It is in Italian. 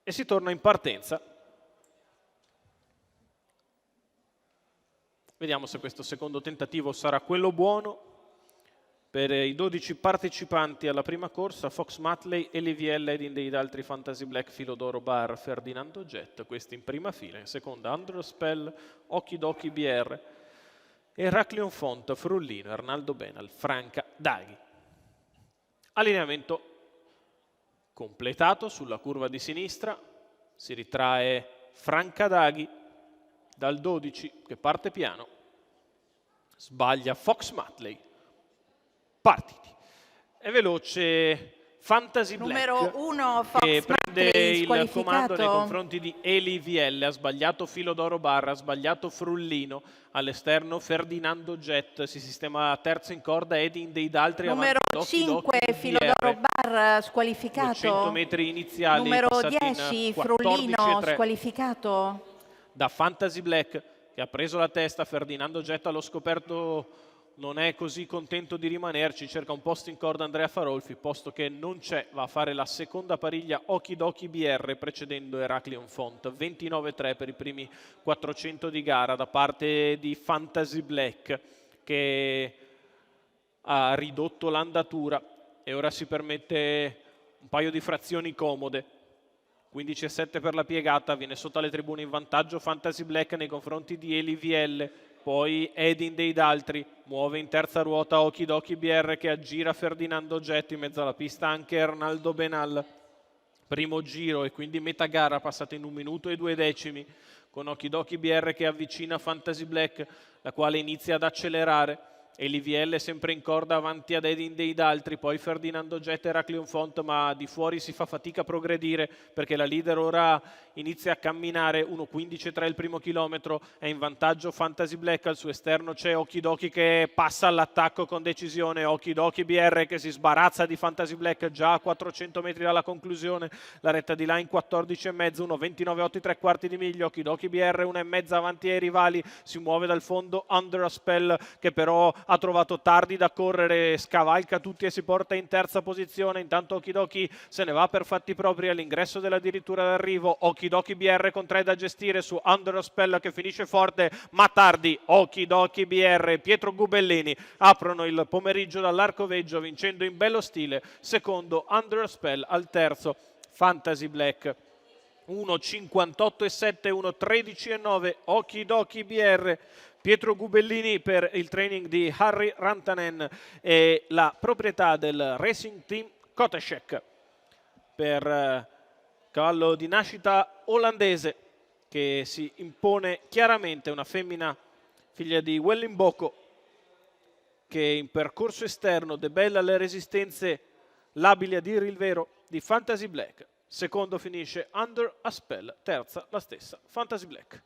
e si torna in partenza. Vediamo se questo secondo tentativo sarà quello buono. Per i 12 partecipanti alla prima corsa, Fox Matley, Elivielle ed in dei altri Fantasy Black, Filodoro Bar, Ferdinando Jet, questi in prima fila, in seconda Under Spell, Okidoki BR, Eraclion Font, Frullino, Arnaldo Benal, Franca Daghi. Allineamento completato sulla curva di sinistra, si ritrae Franca Daghi dal 12 che parte piano, sbaglia Fox Matley, partiti. È veloce Fantasy Black, numero 1, Fox che prende Matley, il comando nei confronti di Elivielle, ha sbagliato Filodoro Barra, ha sbagliato Frullino, all'esterno Ferdinando Jet, si sistema terzo in corda Edin dei Daltri, numero 5 Filodoro Bar squalificato, 200 metri iniziali, numero 10 Frullino squalificato. Da Fantasy Black, che ha preso la testa, Ferdinando Jet allo scoperto non è così contento di rimanerci, cerca un posto in corda Andrea Farolfi, posto che non c'è, va a fare la seconda pariglia Okidoki BR precedendo Eraclion Font, 29-3 per i primi 400 di gara da parte di Fantasy Black, che ha ridotto l'andatura e ora si permette un paio di frazioni comode. 15,7 per la piegata, viene sotto alle tribune in vantaggio Fantasy Black nei confronti di Elivielle, poi Edin dei Daltri, muove in terza ruota Okidoki BR che aggira Ferdinando Jet, in mezzo alla pista anche Arnaldo Benal. Primo giro e quindi metà gara passata in 1 minuto e 2 decimi, con Okidoki BR che avvicina Fantasy Black, la quale inizia ad accelerare. Elivielle sempre in corda avanti ad Edin dei Daltri, poi Ferdinando Jet e Eraclion Font, ma di fuori si fa fatica a progredire perché la leader ora inizia a camminare. 1.15.3 il primo chilometro, è in vantaggio Fantasy Black, al suo esterno c'è Okidoki che passa all'attacco con decisione, Okidoki BR che si sbarazza di Fantasy Black già a 400 metri dalla conclusione, la retta di là in 14,5, 1.29,8 3 quarti di miglio, Okidoki BR 1,5 avanti ai rivali, si muove dal fondo Under a Spell che però ha trovato tardi da correre, scavalca tutti e si porta in terza posizione. Intanto Okidoki se ne va per fatti propri all'ingresso della dirittura d'arrivo, Okidoki BR con 3 da gestire su Under a Spell che finisce forte ma tardi. Okidoki BR e Pietro Gubellini aprono il pomeriggio dall'Arcoveggio vincendo in bello stile, secondo Under a Spell, al terzo Fantasy Black 1.58,7, 1.13,9 Okidoki BR. Pietro Gubellini per il training di Harry Rantanen e la proprietà del Racing Team Koteshek per cavallo di nascita olandese che si impone chiaramente, una femmina figlia di Wellingboko che in percorso esterno debella le resistenze labili a dire il vero di Fantasy Black. Secondo finisce Under a Spell, terza la stessa Fantasy Black.